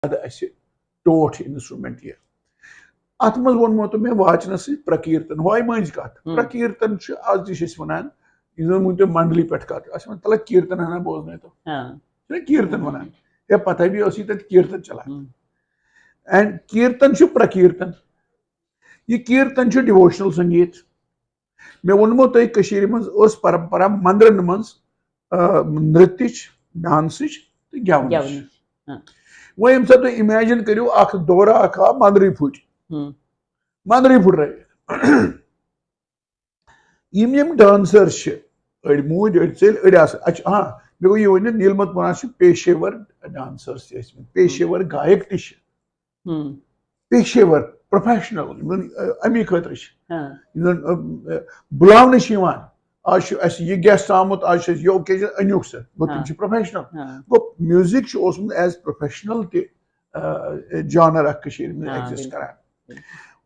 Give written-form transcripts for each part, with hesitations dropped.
टोठ instrument ये अत मज वो तो मे वाचनस प्रकीर्तन वाई मंज कत प्रकीर्तन आज वन वो मंडली पे कत तला कीर्तन हना बोजन तो कीर्तन वन या पता भी कीर्तन चलान एंड कीर्तन प्रकीर्तन ये कीर्तन डिवोशनल संगीत मे वोनमो तुम मज परंपरा मंदिरन मज नृत्य डांस तो गेवन वो ये तुम इमेजिन करू दौरा मंदरी फुट रही यम डांसर्स अड़ मूद अड़ चल अड़ हाँ मे गो ये वन नीलमत वन पेशेवर डांसर्स पेशेवर गायक पेशेवर प्रोफेशनल अमी खतर बुलावन आज यह गेस्ट आमुत आज यह ओकेजन अनिक सह गो तुम प्रोफेशनल गो म्यूजिक एज प्रोफेशनल त जानर एग्जिस्ट करान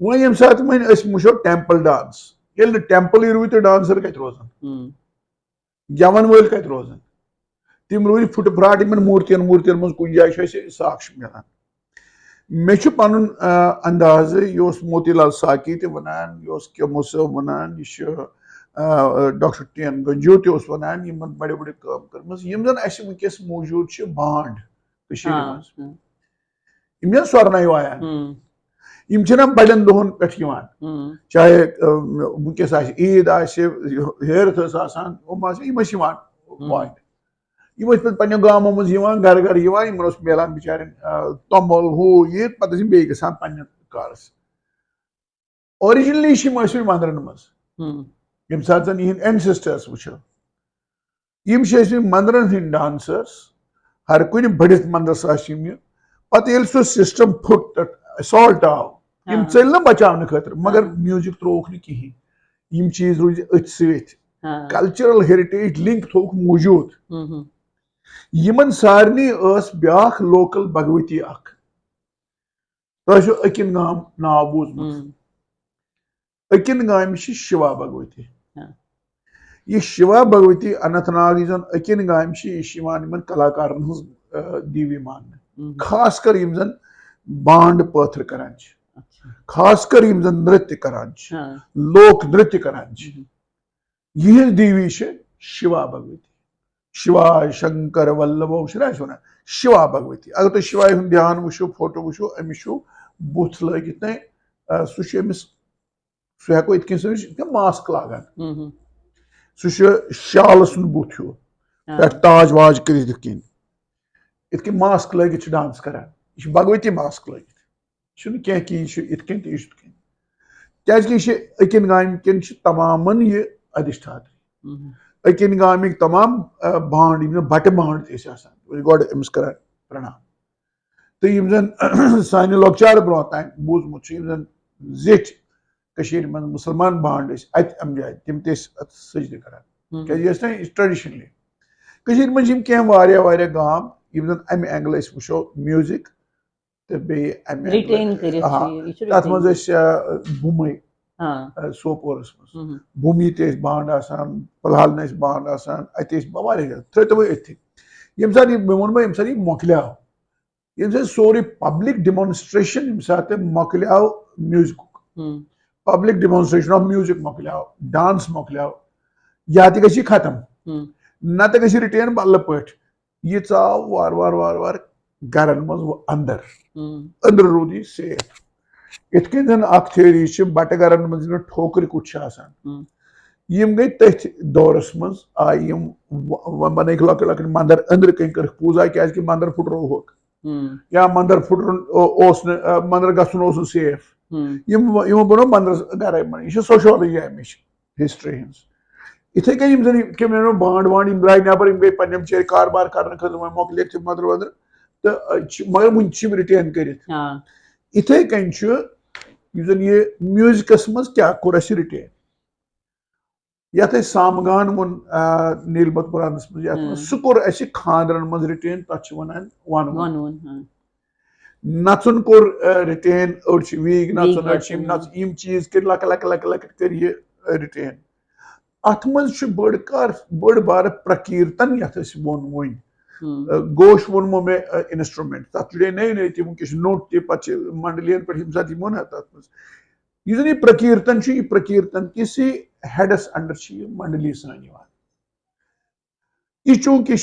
वो ये सात वन वो टेम्पल डांस ये टेम्पल रूद तो डांसर कत रोजान गेवन वल कत रोजान तम रूद फुटफाट इन मूर्तियन मज कुछ जाए साक्ष मिलान मे पुन अंदाज यह मोतीलाल साकी तनान यह केमो सब वनान यह डॉक्टर टी.एन. गंजू तस वनान इन बड़े बड़े काम कर्म वनकस मौजूद बांड मज स्वर्न वायान बड़न दोहन पे चाहे वनकस ईद हेरथ वाइन पे गामो मज घर घर मिलान बिचार तोमल हू ये पे बे ग कारस ओरिजिनली मंदिरन मज यम सात यह एंसेस्टर्स वो मंदिरन हंद डांसर्स हर कुन बड़ित मंदिरस पे सो सिस्टम फुट असॉल्ट आव चल ना बचाने खतर मगर म्यूजिक त्रोक कहें चीज रूज अथ सत कल्चरल हेरिटेज लिंक थोक मौजूद यमन सारनी ब्या लोकल भगवती अकिन गाम नाव बूजमुत अकिन गाम शिवा भगवती यह शिवा भगवती अनंतनाग अकिन गाम इन कलाकार दीवी मान खासकर जन बांड पथर करान खासकर जन नृत्य करान लोक नृत्य करान यह दीवी शिवा भगवती शिवा शंकर वल्लभो वन शिवा भगवती अगर तुम शिवाय हूं ध्यान वो फोटो वो अमिस बुथ लगित सह हेको इत मास्क लागान सह शाल सुन बुथ हूँ पे ताज वाज कर इत मास्क लगित डांस करान यह भगवती मास्क लगित कह कि इत क्या अकिन गाम कन तमामन यह अधिष्ठात्री अकिन गामिक तमाम बांड बट बांड गो अमिस कर प्रणाम तो जन सान लॉकचार ब्रो तम बूजमुत जीठ मन मुसलमान बांड अम जाए तम सजद करान क्या ट्रेडिशनली मज कह गाम जन अमि एंगल वो म्यूजिक तो तथ मज बुमई सोपोरस मज भूमि बांड पलहाल बांड अत थो अथि ये वो ये सात मोकलियाव ये सोरे पब्लिक डिमॉन्स्ट्रेशन ये सात मोकलियाव music public demonstration of music मोकलियाव डांस मोकलियाव या तो खत्म ना तो रिटेन बल्ल पे यह आव वार वार वार वार गरन मज अंदर अंदर रूद यह सेफ इत थ्योरी बट गरन मज ठोकर कुछ गई तथ दौरस मज आई बन लक लक मंदिर अंदर कन कर पूजा क्या मंदिर फुटरो होक या मंदिर फुटर मंदिर गसन सेफ यमो बनो मंदिर गर यह सोशोलॉजी अमिच हिस्ट्री हज इथे कन बांड वांड द्राय नबर गई पे बिचार कारबार कर मोकल मंदिर वंदिर तो मगर वन रिटेन कर इथे कन यह म्यूजिकस मज क्या कोर रिटेन ये सामगान वो नीलमत पुरानस मज सह कोर खानदरन मज रिटेन तथ वन वन नचन कोर रिटेन अड़ वीग नचन अड़ चीज कर लक लक लक लक कर रिटेन अत मज बड़ बार प्रकीर्तन ये वो वन गोश वोनमो मे इंस्ट्रूमेंट तथ जुड़े नए नए तम नोट ते मंडलियन पे यम साथ यमो ना तथ ये प्रकीर्तन ये प्रकीर्तन किसी हेडस अंडर मंडली सान यह चूंकि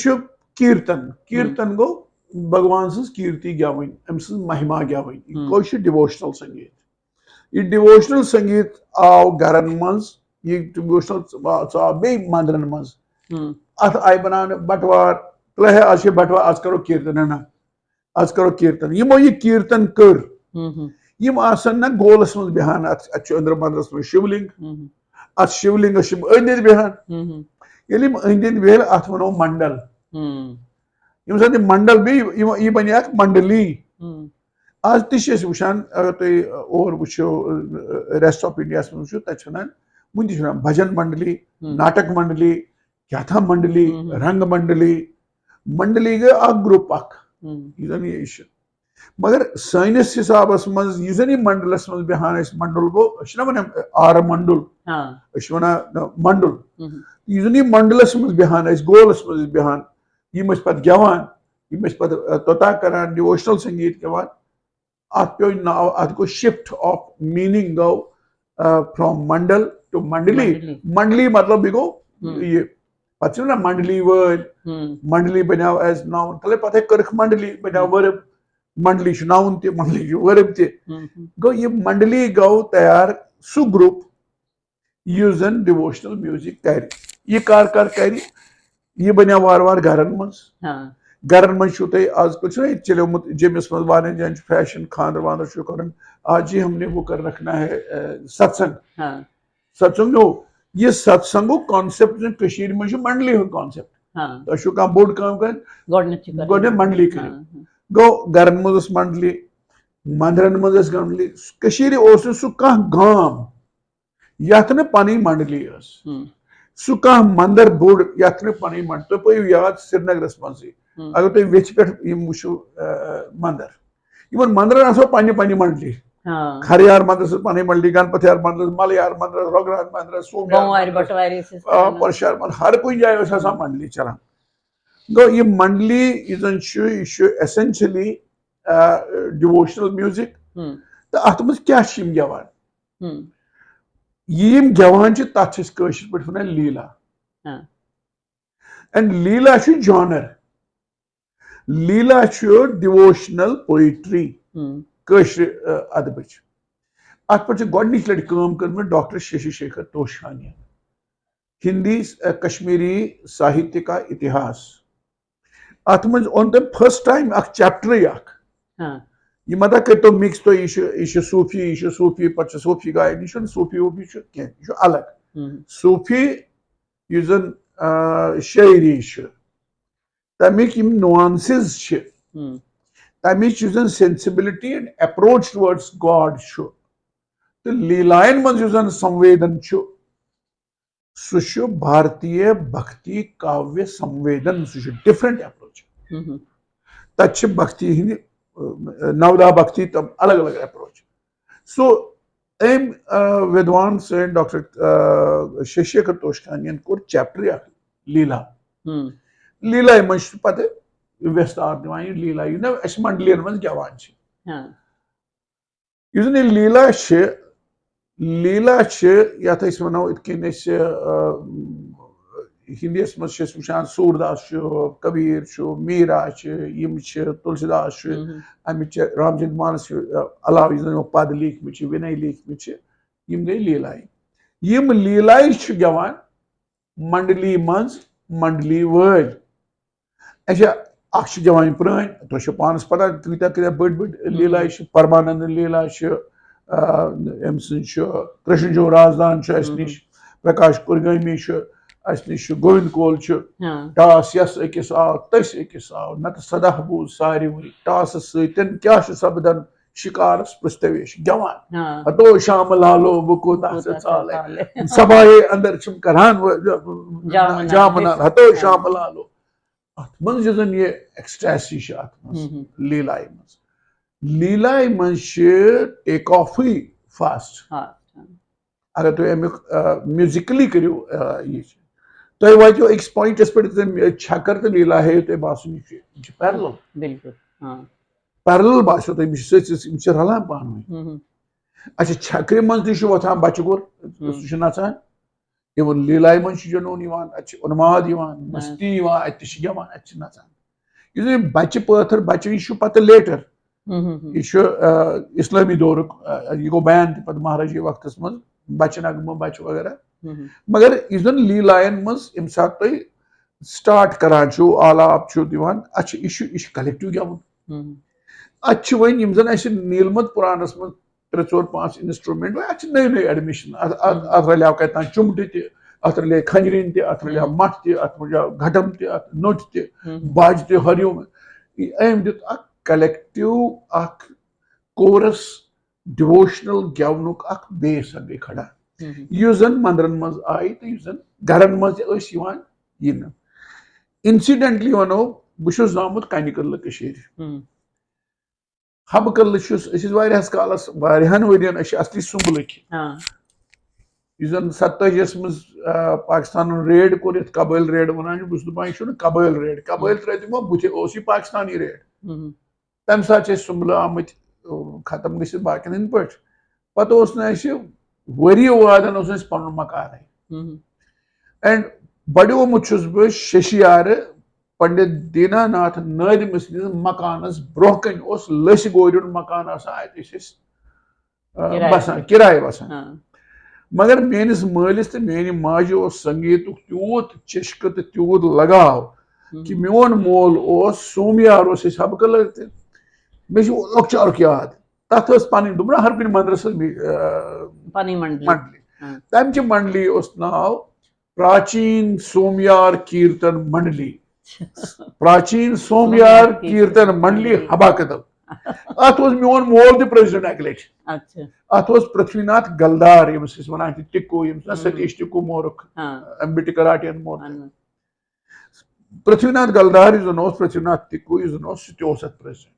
कीर्तन कीर्तन गो भगवान सज कीर्ति गवन अम सज महिमा गवन यह डिवोशनल संगीत यह डिवोशनल संगीत आव गरन मज यह डिवोशनल आव बे मंदिरन मज अत आय बनाने बटवार तुह आज बटवार आज करो कीर्तन ना आज करो कीर्तन यमो यह कीर्तन कर यम आसन ना गोलस मज बिहान अंदर मंदिरस मज शिवलिंग अत शिवलिंगस अंद बिहान ये अंद बेल अत वनो मंडल यम साथ मंडल बे यह बने मंडली आज तक वुचान अगर तुम और वो रेस्ट ऑफ इंडिया वो तक वन भजन मंडली नाटक मंडली क्या था मंडली रंग मंडली मंडली गई ग्रुप यह मगर सैनिस हिसाबस मज यह मंडलस मज बिहान मंडल गो वन आर मंडल वन मंडल यह मंडलस मज बिहान गोलस मज बिहान यम पे गवान यम पे तोता करान डिवोशनल संगीत गवान अत पे नाव अत गो शिफ्ट ऑफ मीनिंग गो फ्रॉम मंडल टू मंडली मंडली मतलब गो ये पे ना मंडली वर्ड मंडली बनो एज नाउन तले पे कर्क मंडली बनो वर्ब मंडली नाउन ते मंडली वर्ब ते गो ये मंडली गो तैयार सु ग्रुप यह जन डिवोशनल म्यूजिक कर यह कर यह बनो वार वार गरन मज गरन मज आज कल चलोमुत जमिस मज वारियान जान फैशन खानर वानर कर आज ही हमने वो कर रखना है सत्संग सत्संग नो यह सत्संगो कॉन्सेप्ट मज मंडली हूं कॉन्सेप्ट तो कह बोड़ काम कर गो मंडली कर गो गरन मज मंडली मंदिरन मज मंडली सह कह गाम यथ न पन मंडली सह कह मंदिर बोड़ यथ न पन मंडली तुम पे याद श्रीनगरस मज अगर तुम वेच पे वो मंदिर मंदिरन आसो पन्ने पन्ने मंडली खरियार मंदिर पन मंडली गणपतियार मंदिर मलयार मंदिर रोगराज मंदिर सोमयार परशार मंदिर हर कुछ जाए मंडली चलान गो ये मंडली यह एसेंशली डिवोशनल म्यूजिक तो अत मज क्या गवान यम गवान तथ पे one Leela and Leela genre Leela devotional poetry अदब अत पे गोडनिच लट कर्म डॉक्टर शशिशेखर तोशानी हिंदी कश्मीरी साहित्य का इतिहास अत मज ओन तम फर्स्ट टाइम चैप्टर यह मत कर तो मिक्स तो यह सूफी पे सूफी गायन यह सूफी वूफी कह अलग सूफी यह जन शायरी तमिक नुआंसेस तमिच sensibility and approach towards God तो लीलायन मज संवेदन सह भारतीय भक्ति काव्य संवेदन सह डिफरेंट अप्रोच तक भक्ति हिंद नवदा भक्ति तब अलग अलग अप्रोच सो अम विद्वान सन doctor Shashishekhar तोशखानियन core chapter Leela Leela मज पे विस्तार दिवान लीला यह ना मंडलियन मज गवान लीला लीला यथ वनो इन हिंदीस मज वुचान सूरदास कबीर मीरा यम तुलसीदास अमिच रामचंद्र मानस अलाव पद लिखम विनय लिखम यम गई लीलाय यम लीलाय गवान मंडली मज मंडली वर्ड अच्छा गवान पुरान तुम पानस पता कूत बड़ बड़ लीला परमानंद लीला अम कृष्ण जो राजदान निश प्रकाश कुरगामी निश गोविंद कोल टास यस अकिस आव तस अकिस आव नत सदह बूज सारे टास सतन क्या सपदन शिकारस पृष्ठवेश गवान हतो शाम लालो बुको सभाए अंदर करान जामना हतो शाम लालो अत मज ये एक्सटैसी लीलाय मज लीलाय मज टेक ऑफ फास्ट अगर तुम अमुक म्यूजिकली करो तुम वातो अकिस पॉइंटस पे छकर तो लीला है तुम बासन पैरल पैरल बासो तुम रलान पान अच्छा छक्र मज वथान बच्चे गुर सह नचान इवन लीला मन जुनून उन्माद मस्ती गवान नचान इस बच्चे पत्थर बच्चे यह पत लेटर यह इस्लामी दौर यह गो बैन पे महाराजी वक्त मज बच्चे नगम बच्चे वगैरह मगर इस लीलायन मज यम सात तुम स्टार्ट करान आलाप दिवान अच्छा यह कलेक्टिव गवन अच्छा वन नीलमत पुरानस मज 3-4-5 इंस्ट्रूमेंट अत नई नई एडमिशन अत रलियाव कतान चुमट अत रलिया खंजरीन अत रलिया मट अत रलिया घटम नोट बाज हरियों अम दित कलेक्टिव कोरस डिवोशनल गेवनुक बेस गई खड़ा यह जन मंदिरन मज आई तो गरन मज इन इंसिडेंटली वनो बहुत जामुत कनिकल हब कल कालस वरियन असली सुम्बल इस 27 मज पाकिस्तान रेड कोर कबैल रेड वन बहुत दापान कबैल रेड कबैल त्रे तमो बुथ पाकिस्तानी रेड तम सात सुम्बल आमत खत्म गि बाकिन हंद पे वरी वादन पन मकान एंड बड़ोमुत बह शशियार पंडित दीनानाथ नादिम मकानस ब्रोह कन लस गोर मकान बसान किराए बसान मगर मेनिस मालिस तो मेनि माजि संगीत तूत चश्क तो तूत लगाव कि मोन मोल सोमयार हब कल मे लकचार याद तथ पन दुपना हर कुछ मंदिरस मंडली तमि मंडली नाव प्राचीन सोमयार कीर्तन मंडली प्राचीन सोमयार कीर्तन मंडली हबा कदम अत मोन मोल तो प्रेसिडेंट अक लट अत पृथ्वीनाथ गलदार वन टिक्कू सतीश टिक्कू मोरक अम्बिट कराटियन मोर पृथ्वीनाथ गलदार पृथ्वीनाथ टिक्कू सह प्रेसिडेंट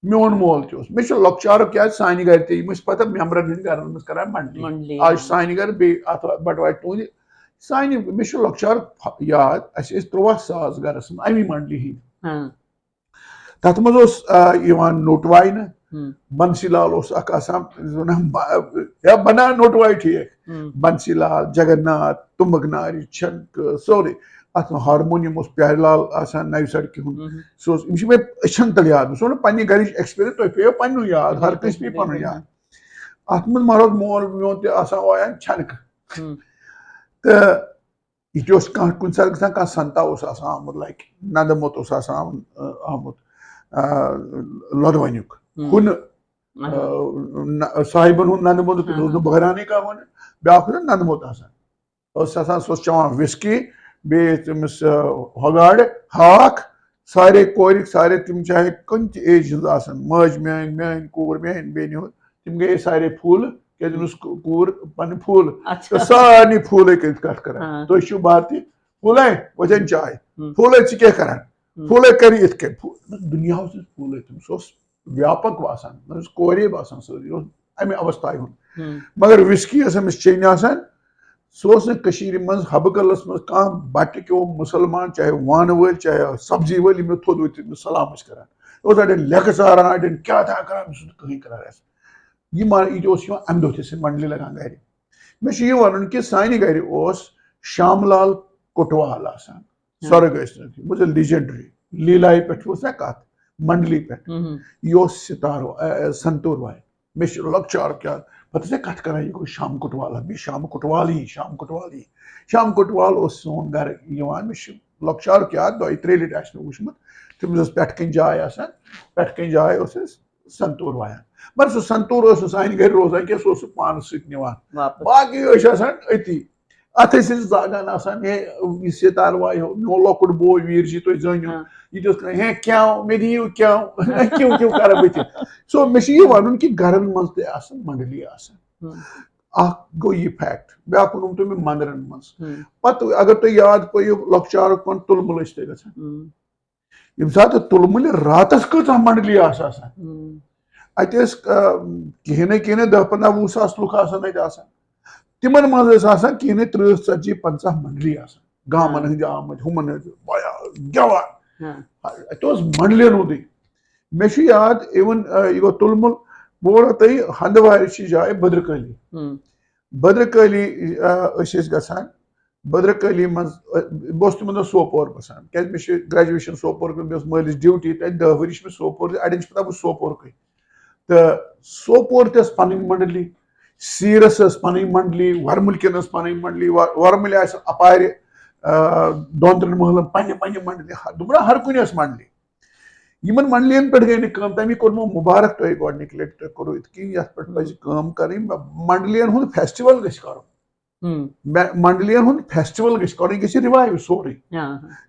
मोन मोल मे लकचार क्या सान गर पता मेम्बरन हंद घर मज कर मंडली आज सान घर बटवार तुंद सान मे लकचार याद 13 सास गरस अमी मंडली हंद तथ मज नोटवाई न बंसीलाल बना नोटवाई ठीक बंसीलाल जगन्नाथ तुम्बकनारी छनक सोरे अत हारमोनियम प्यारीलाल नव सड़क सह मे अछन तल याद सो पे गर एक्सपीरियंस तुम पे पन याद हर कस पे पन याद अत मज महाराज मोल मोन तवान छनक तो यह कुन सात गा संता आमुत लाइक नंदमोत आमुत लोदवनुक हुन साहिबन हूं नंदमोत बहरानी का वन ब्या नंदमोत चवान विस्की बे तमिस हगाड़ हाक सारे कोर सारे तम चाहे कन एज मज मान कूर मान बेन तम गए सारे फूल क्या कूर पन फूल सारे फूल कत कर तुम भारती फूल वजन चाय फूल क्या कर फूल कर इत दुनिया फूल तम व्यापक बसान कोरे बसान सारी अमे अवस्था हूं मगर विस्की अमिस चेन सह मज हबकलस मज कह बट क्यों मुसलमान चाहे वान वल चाहे सब्जी वल मे थोद सलाम कर अड़न लेख सारान अड़न क्या कर कहीं कर यह अम दह मंडली लगान गर मे वन कि सान गर श्यामलाल कुटवाल स्वर्ग वो लीजेंडरी लीलाई पे ना कत मंडली पे यह सितारो संतूर वाय मे लकचार क्या पता कत कर यह गो श्याम कुटवाल मे श्याम कुटवाल श्याम कुटवाल सोन गर मे लकचार क्या 2-3 लट मे वुचमुत तमिस पे जाय पे जाय संतूर वायान मगर सह संतूर सान गर रोजान क्या सह पान सवान बाकी अति अत जागान ये सितार वाय मो लकुट बो वीर जी तुम जनो यह क्या मे दिव क्या क्यों क्यों कर बह सो मे वन कि गरन मज मंडली गो यह फैक्ट ब्या वो तुम मंदिरन मज पे अगर तुम याद पे लकचार पन तुलमुल तम सात तुलमुल रातस कत मंडली अत कहें 10-15-20 सास लुक तिमन मज कहें 30-40-50 मंडली गामन हंद आमद हुमन गवान अत मंडलियन हुंदे मे याद इवन यह गो तुलमुल बह वो तुम हंदवार जाए बद्रकाली बद्रकाली गसान बद्रकाली मज बहुत तुम सोपोर बसान क्या मे ग्रेजुएशन सोपोर मे मालिस ड्यूटी 10 वरी मे सोपोर अड़न पता बह सोपोर तो सोपोर तस पन मंडली सीरस पन मंडली वरमुल्कन पन मंडली वरमुल अपार दोन त्रेन महलन पन्ने मंडली दुपना हर कुन मंडली यमन मंडलियन पे गई ना तमी कोर मुबारक तुम गोडनिक लट तुम करो इत कि कर मंडलियन हुंद फेस्टिवल गछ कर मंडलियन हुंद फेस्टिवल गछ कर यह रिवाइव सोरे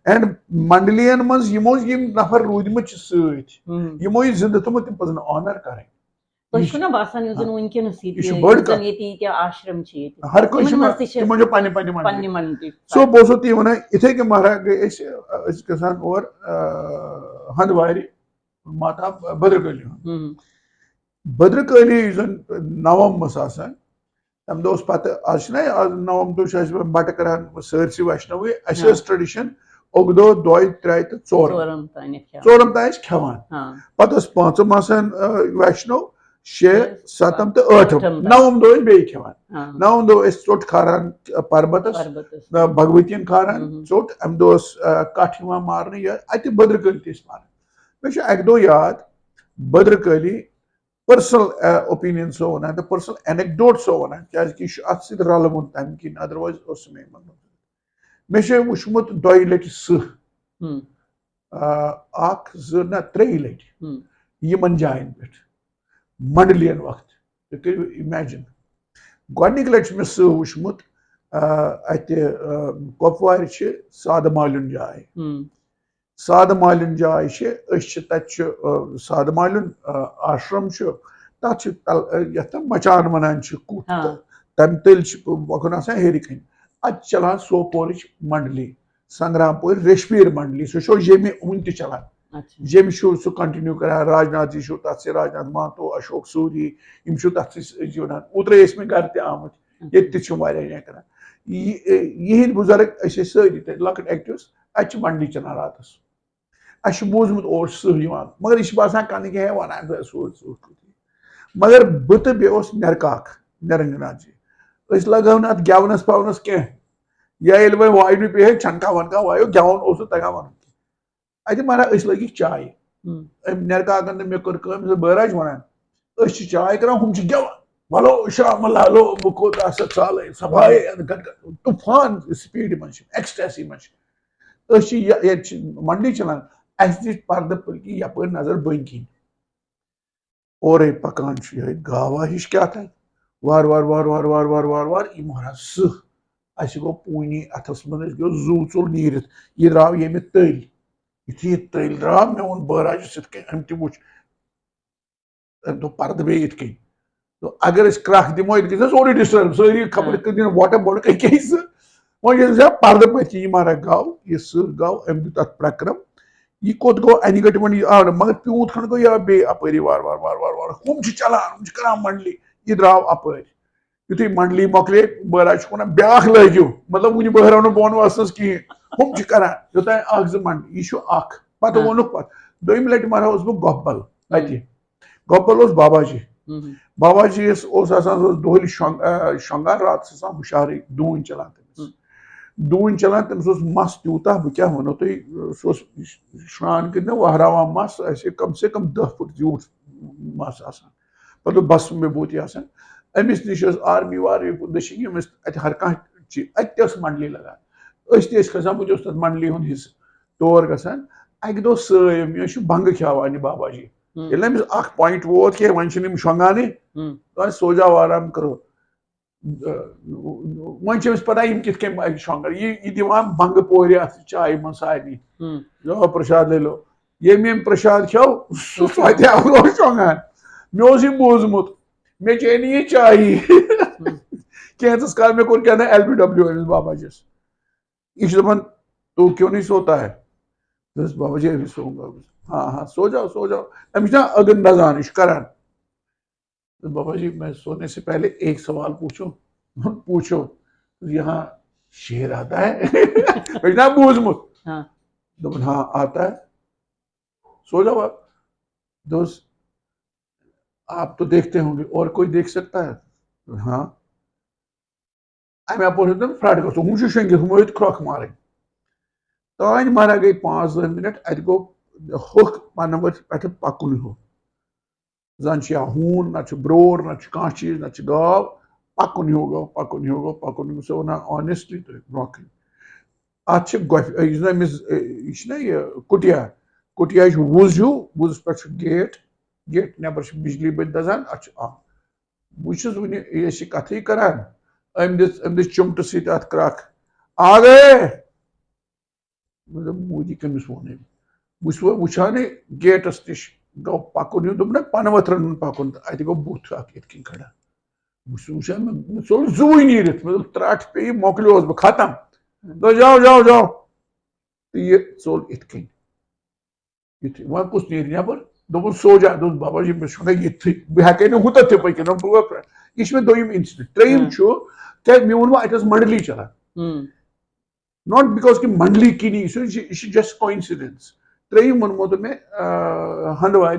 एंड मंडलियन मज यमो यम नफर रूदमत सत यमो यह जिंद थोमुत तम पजन ऑनर करें हर कोई सो बो ती वन इथे के महाराज गए गसान और हंदवार माता भद्रकाली भद्रकाली नवम तम दो पे आज नवम दो बट करान सरसी वैष्णव ट्रेडिशन ओग दो त्रे तो चोरम तान खेवान पे पांचम वैष्णव 6 7 तो 8 9 दो बे खेवान 9 दो चोट खारान पर्बतस भगवतियन खारान चोट अम दो कठ मारने अत भद्रकाली तस मार मे अक दो याद Bhadrakali personal opinion so one तो पर्सनल एनेक्डोट सो वन क्या अत सत रलवुन तम कि अदरवाइज मे वुचमुत 2 लट त्रे लट यमन जायन पे मंडलियन वक्त तो इमेजिन गोडनिक लट मे वुचमुत अत कपवार साद मालिन जाय साद मालिन जाय साद मालिन आश्रम तथ मचान वनान कुट तम तल वकुन हेर कन अत चलान सोपोर मंडली संग्रामपुर रेशमीर मंडली सो यम उन चलान यम सह कंटिन्यू कर राजनाथ जी तथ से राजनाथ महतो अशोक सूरी यम तथ वन ओत्रे मे घर तमत ये कर यहद बुजुर्ग सारी लकट एक्टिव्स अत मंडली चलान रातस अस बूजमुत और सह मगर यह बसान कन है वन सूर मगर बह तो बे नरकाक निरंजनाथ जी लगाव अत गेवनस पवनस कह या वो वायु पे छनका वनका वायु गेवन तगा वन अत महाराज लगिक चाय नरकाकन मे कर बहराज वन चाय कर हम गेवन वलो शाम लालो बह खोत साल सफाई तूफान स्पीड मज एक्सटेसी मज मंडी चलान अस दिश पर्द पलकि यप नजर बन कन और पकान गावा हिश क्या था वार वार वार वार वार वार वार वार यह महाराज सह अस गो पूनी अथस मन गो जू चुल नीर यह द्राव ये तल यु तल द्राव मे वो बहराज सम तुम पर्द बे इत कन तो अगर क्रख दिमो ये सोरे डिस्टर्ब सारी खबर वोट बोड़ कह वो पर्द पे यह महाराज गाव यह सह गाव अम दित अत प्रक्रम यह कोत गो अन गट वन आव मगर प्यूत खंड गो या बे अपरी वार वार वार वार वार हम चलान हम करान मंडली यह द्राव अपर युथु मंडली मोकले बहराज वन ब्या लगिव मतलब वो बहराव न बोन वसनस कहें हम करान योतान मंडली यह पे वोनुक पे दोम लट महाराज बह गोपल अत गोपल बाबाजी बाबाजी दोहल शंगार रात हुशार दून चलान दून चलान तमिस मस तूत बह क्या वो तुम श्रान कर वहरावान मस कम से कम 10 फुट ज्यूट मस पे बस में बूत अमिस नश आर्मी वार्मी दशिन अत हर कह अत मंडली लगान खसान बह तथ मंडली हूं हिस्स तौर गसान अक दो सम यह बंग खेवान बाबाजी ये अमिस पॉइंट वोत कह वन शोंगान सोजा आराम करो वन पता कित शोंगर यह दिवान बंग पोर अत चाय मन सारे जो प्रसाद ले लो ये प्रसाद खो सह शोंगान मे बूजमुत मे चे नी चाय कैंस काल मे कोर क्या LBW अमिस बाबाजीस यह दपान तो क्यों नहीं सोता है बाबाजी अभी सोऊंगा हाँ हाँ सो जाओ अमिस ना अगन नजान यह करान बाबा जी मैं सोने से पहले एक सवाल पूछो यहाँ शेर आता है ना बूझमुत दोपन हाँ आता है सो जाओ आप दोस्त आप तो देखते होंगे और कोई देख सकता है हाँ अमे अपोर फ्लड गो हूँ शेंगे हम ख्रख मार तान मारा गई 5-10 मिनट अत गो होख पन पे पकुन हो जन हून ना ब्रोर ना कह चीज ना गाव पकुन हो गो पकुन हो गो पकुन हो सो वन ऑनेस्टली तो ब्रोक अत यह कुटिया कुटिया वुज हूँ वुज पे गेट गेट नबर बिजली बत दजान अत बहुत वन कथ करान अम चुमट सत क्रख आ गए मतलब मोदी कमिस वो बस वुचान गेटस नश गो पकुन दोपन पनवत रन पकुन अत गो बुथ इतकन खड़ा बस वुचान मे चल जुव नीर मतलब त्रट पे मोकलो बह खत्म तो जाओ जाओ जाओ तो ये चल इतकन युथ वह कुछ नीर नबर दोपन सोजा दोस बाबा जी मे शुना ये बह हेके हुत ते पकिन यह मे दोयम इंसिडेंट त्रेयम क्या मे वो अत मंडली चलान नॉट बिकॉज कि मंडली किनी यह जस्ट कोइंसिडेंस त्रेयम वनमो तो मे हंडवार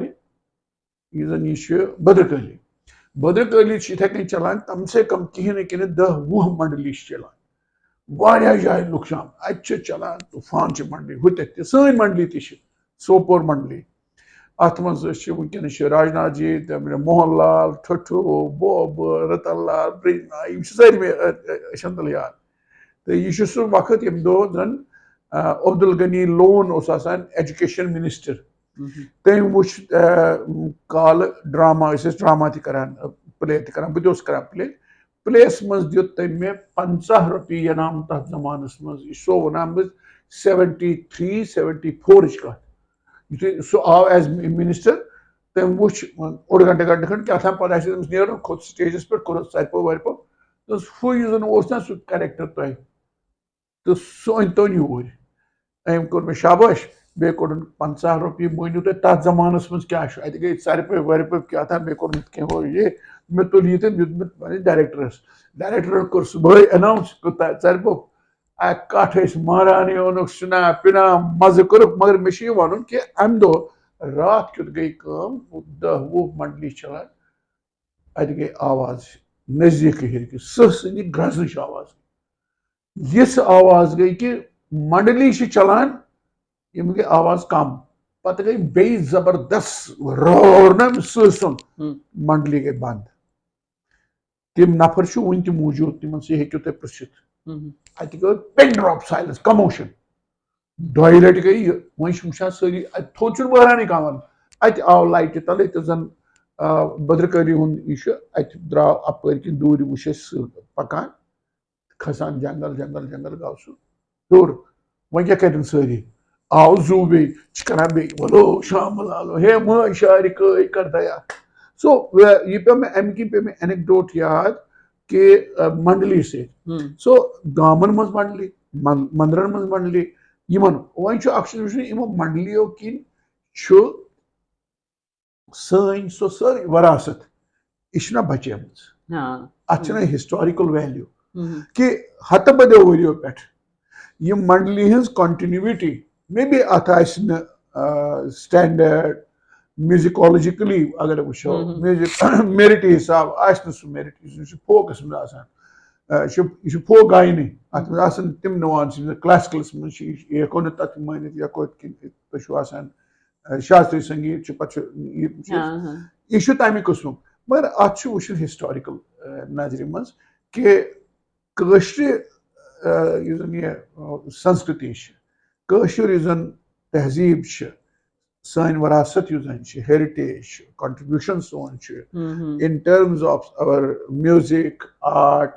भद्रकाली भद्रकाली इथे कन चलान कम से कम कहीं कहीं 10-20 मंडली चलान वारिया जाए लुक शाम अत चलान तूफान मंडली हुत सन मंडली सोपोर मंडली अत मज वनकस राजनाथ जी मोहन लाल ठठो बोब रतन लाल ब्रिज सारे मे अशंतल याद तो यह सह वक्त यम दो जन अब्दुल गनी लोन एजुकेशन मिनिस्टर तम वुच काल ड्रामा ड्रामा करान प्ले करान बह करान प्ले प्लेस मज दुत तम मे 50 रुपये इनाम तथ जमानस मज सो वन बह 73-74 कथ यु सह आव एज मिनिस्टर तम वुच ओड घंटे खंड क्या पे नीर खोत स्टेजस पे कोर सरपो वर्पो हु ना सह कैरेक्टर तुह तो सह अन तो यूर अम कोर मे शाबाश बे कोर 50 रुपये मो तथ जमानस मज क्या गई सरप वर्प क्या बे कोर हो ये मे तुल ये डायरेक्टरस डायरेक्टर कोर सुबह अनाउंस सरपो कठ मारान ओनुक सुना पिना मज कोर मगर मे वन कि अम दो रात क्युत गई 10-20 मंडली चलान अत गई आवाज नजदीक हिर सह सन ग्रजन आवाज यस आवाज गई कि मंडली चलान यम गई आवाज कम पत गई बे जबरदस्त रोर ना सुन मंडली गई बंद तम नफर वन तक मौजूद तिमन सह हेक्यो तुम पृछित अत गई पिन ड्रॉप साइलेंस कमोशन 2 लट गई वह वुचान सारी थोद बहरान कह वन अत आव लाइट तल जन भद्रकाली यह अत द्राव अपर कि दूर वुच पकान खसान जंगल जंगल जंगल गो सह हूर वह क्या कर सारी आव जू बे करान बे बोलो शाम लालो हे मई शार कई कर दया सो यह पे मे अम पे मे एनेक्डोट याद कि मंडली से सो गामन मज मंडली मंदरन मज मंडली यमन वो मंडलियों किन सन सो सारी वरासत यह बचे अत हिस्टोरिकल वैल्यू कि हत बदो वरियो पे यह मंडली हज कंटिन्यूटी मे बी अत स्टैंडर्ड म्यूजिकोलॉजिकली अगर वो म्यूजिक मेरिट हिसाब सह मेरिट फोक यह फोक गायन अत तम नुआंस क्लासिकलस मज हेको न तथ मानित या तुम शास्त्रीय संगीत यह तमें कस्म मगर अत वो हिस्टोरिकल नजर मज कि संस्कृति जन तहजीब सन वरासत हेरिटेज कंट्रीब्यूशन सोन in terms of our music art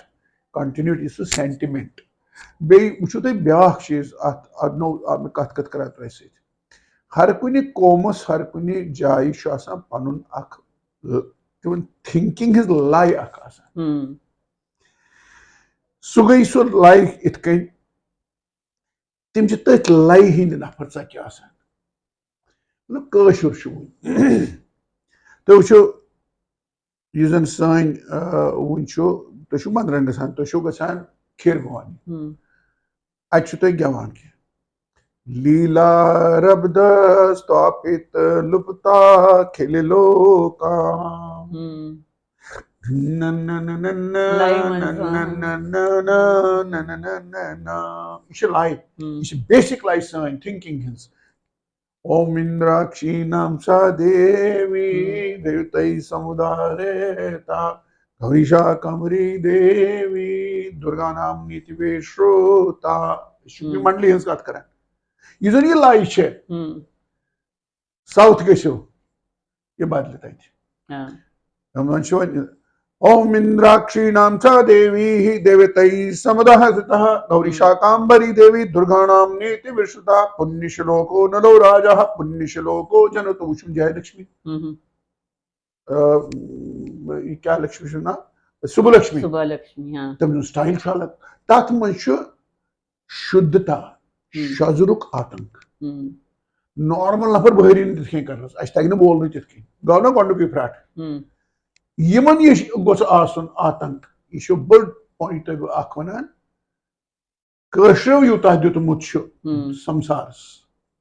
continuity सह सेंटिमेंट बे वो तुम ब्या चीज अत नो कत कत कर तुम सत हर कुन कौमस हर कुन जाय पन तिम थिंकिंग हज लाय सह गई सो लाय इत तम तथ लाय हंद नफर क्या मतलब कशुर वन तुम वो यह सन सन वो तुम मंदरन गसान तुम गसान खीर भवानी अच्युत गवान के लीला रब्द स्थापित लुप्ता खिल लोका बेसिक लाई सन थिंकिंग हिंस ओम इंद्राक्षीणाम सा देवी देवतै समुदारेता गौरीशा कमरी देवी दुर्गा नाम नीति वे श्रोता मंडली हंस कत कर ये लाई साउथ गो ये बदल तक ओम इंद्राक्षीणाम च देवी देवतै समुदहृतः गौरीशाकाम्बरी देवी दुर्गाणाम नीति विश्रुता पुण्यश्लोको नलो राजा पुण्यश्लोको जनतो जय लक्ष्मी क्या लक्ष्मी ना सुबलक्ष्मी तम स्टाइल अलग तथ मन शुद्धता शजरुक आतंक नॉर्मल नफर बहरी तिथ कर तक बोल तिथ गो ना गोक फ्रैट यमन गोस आसन आतंक यह बड़ पॉइंट वन कशो यूता दुतमुत संसारस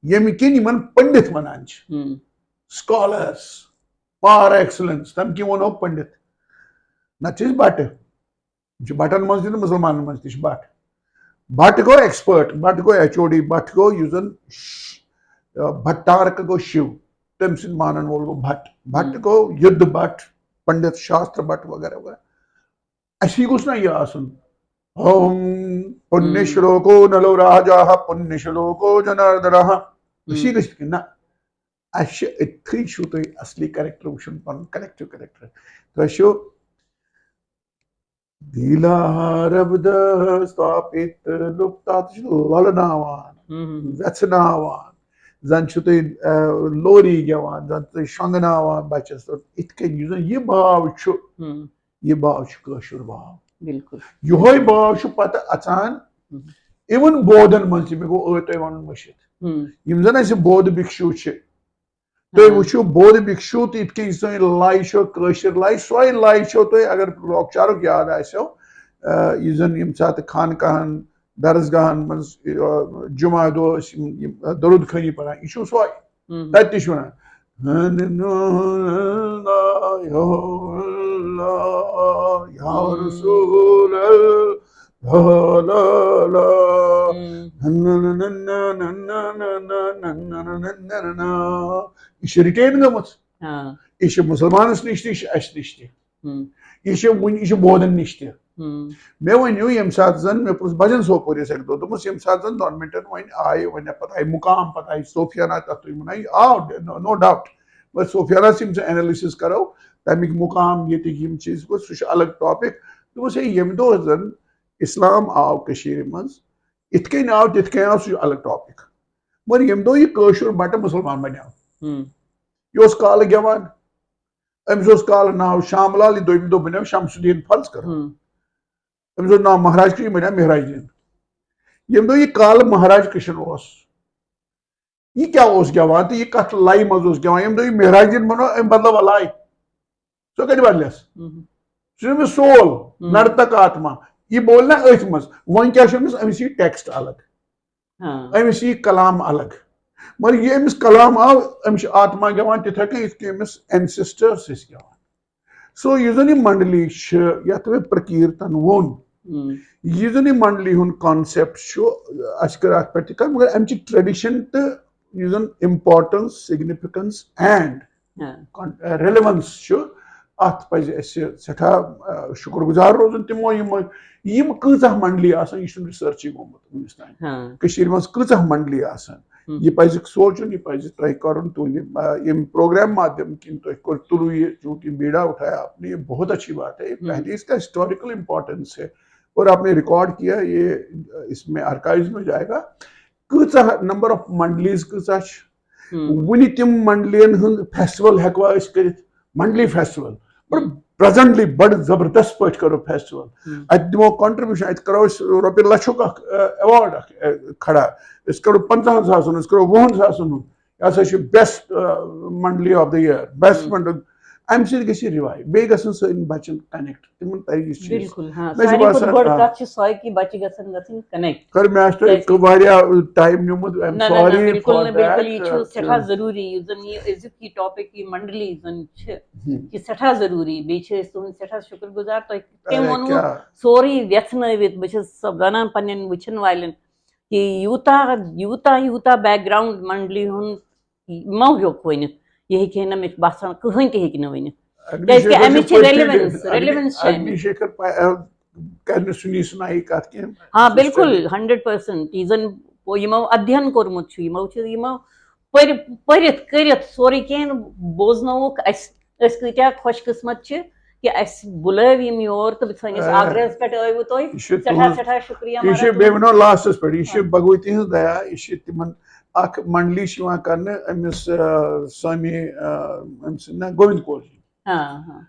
यम किन पंडित वनान स्कॉलर्स पार एक्सलेंस तम कि वनो पंडित नत बट बटन मज मुसलमान मज बट बट गो एक्सपर्ट बट गो HOD बट गो भट्टारक गो शिव तम सद मानन वोल गो भट्ट भट्ट गो युद्ध भट्ट पंडित शास्त्र भट्ट वगैरह वगैरह असी गोस ना यह आसन ओम पुण्य श्लोको नलो राजा पुण्य श्लोको जनार्दनः असी गस ना अश इथै छु तुम असली कैरेक्टर वुचन पन कलेक्टिव कैरेक्टर तो लीलारब्द स्थापित लुप्ता ललनावान वेचनावान जन लोरी गवान जन शंगनावान बचस इत यह भाव कशुर भाव बिल्कुल यह भाव पत अचान इवन बोधन मज मे गो वन मशित जन बौद्ध भिक्षु तुम वो बौद्ध भिक्षु तो इत लाई कशर लाई सोई लाई तुम अगर लॉकचारुक याद आसो यह जन यम सात खानकाहन दरसगाहन मज जुमा दो दरुद खानी पढ़ा यह सोई तत यह रिटेन गम यह मुसलमानस नश अस नश यह बोधन नश मे वनु यम सात जन मे पुस भजन सोपोरिस एक दोस यम सात जन दोन मिनटन वन आय वन पत आय मुकाम पत आय सोफियाना तथ वन आव नो डाउट बट सोफियाना एनालिसिस करो तमिक मुकाम ये चीज गो सह अलग टॉपिक दोस यम दो जन इस्लाम आव कशीर मज इत आव तिथ आव सह अलग टॉपिक मगर यम दो यह कशुर बट मुसलमान बनो यह काल गवान अमिस काल नाव शामलाल दोम दो बनो शमसुद्दीन फर्ज करो अमिस नाव महाराज कृष्ण बनो महराजुद्दीन यम दो यह काल महाराज कृष्ण यह क्या गवान तो यह कत लाई मज गवान यम दो यह महराजुद्दीन बनो अम बदल लाई सो कत बदलस सह सोल नर्तक आत्मा यह बोलना अथ मज वन क्या अमिस यह टेक्स्ट अलग अमिस यह कलाम अलग मगर यह अमिस कलाम आव अमिस आत्मा गवान तिथे अमिस एंसेस्टर्स गवान सो यह जन यह मंडली यथ मे प्रकीर्तन वोन यह जन यह मंडली हुन कॉन्सेप्ट अस कर अत पे मगर अमि ट्रेडिशन तो यह जन इम्पोर्टेंस सिग्निफिकेंस एंड रेलेवेंस अत पे सठा शुक्रगुजार रोजन तमो यम कह मंडली यह रिसर्च गोमुत मज कह मंडली यह पे सोचुन यह पे तह कर प्रोग्राम माध्यम कि तुलु ये चूंकि बीड़ा उठाया आपने ये बहुत अच्छी बात है। पहले इसका हिस्टोरिकल इम्पोर्टेंस है और आपने रिकॉर्ड किया, ये इसमें आर्काइव्स में जाएगा। कचा नंबर ऑफ मंडलीज कचा वन तम मंडलियन हंद फेस्टिवल हेकवा कर मंडली फेस्टिवल बट प्रेजेंटली बड़ जबरदस्त पे करो फेस्टिवल अत दिमो कंट्रीब्यूशन अत करो रोपये लक्षुक अवार्ड खड़ा अस करो 50,000 अस करो 20,000 यह बेस्ट मंडली ऑफ द ईयर बेस्ट मंडली अमि सत गि रिवाइव बे गसन सन बच्चन कनेक्ट तिमन तरी चीज बिल्कुल हाँ सारी को बड़ कथ छ सॉय की बच्चे गसन गसन कनेक्ट कर मास्टर वारिया टाइम निमुत आई एम सॉरी बिल्कुल न बिल्कुल ये सठा जरूरी जन ये इज्जत की टॉपिक की मंडली जन छ कि सठा जरूरी बे छ तुम सठा शुक्रगुजार तो तम वनु सोरी व्यथनवित बस सब गना पन्न वचन वालन कि यूता यूता यूता बैकग्राउंड मंडली हुन मो हेक वन ये हेके न मे बासान कहन ते हेक न वन अग्निशेखर कर सुनी सुनाई कत के हाँ बिल्कुल 100% इजन यमो अध्ययन कोरमुत छु यमो छु यमो परित करित सोरी केन बोजनोक अस कत्या खुशकिस्मत छ कि अस बुलाव यम योर तो सनिस आग्रहस पेट आयवु तोय सठा सठा शुक्रिया मारा ये बेवनो लास्टस पे ये भगवती हज दया ये तिमन अख मंडली शिवा करने अमिस स्वामी अमिस ना गोविंद कोल हाँ हाँ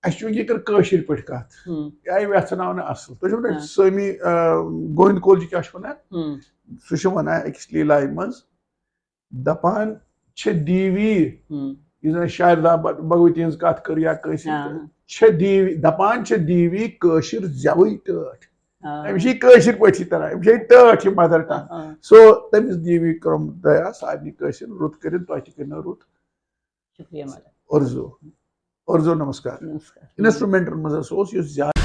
अशु ये कर कशिर पे कत आई व्यथनावन असल तो स्वामी गोविंद कोल जी क्या वना सह वना अकिस लीला मज दपान दीवी यह शारदा भगवती हज कत कर या दीवी दपान दीवी कशिर जवई टठ अमिश कशिर पे तरह अमिश टठ मदर टंग सो तमिस दीवी कर्म दया सारे कशिर रुत कर तुम रुत शुक्रिया उर्जो उर्जो नमस्कार इंस्ट्रूमेंटन मज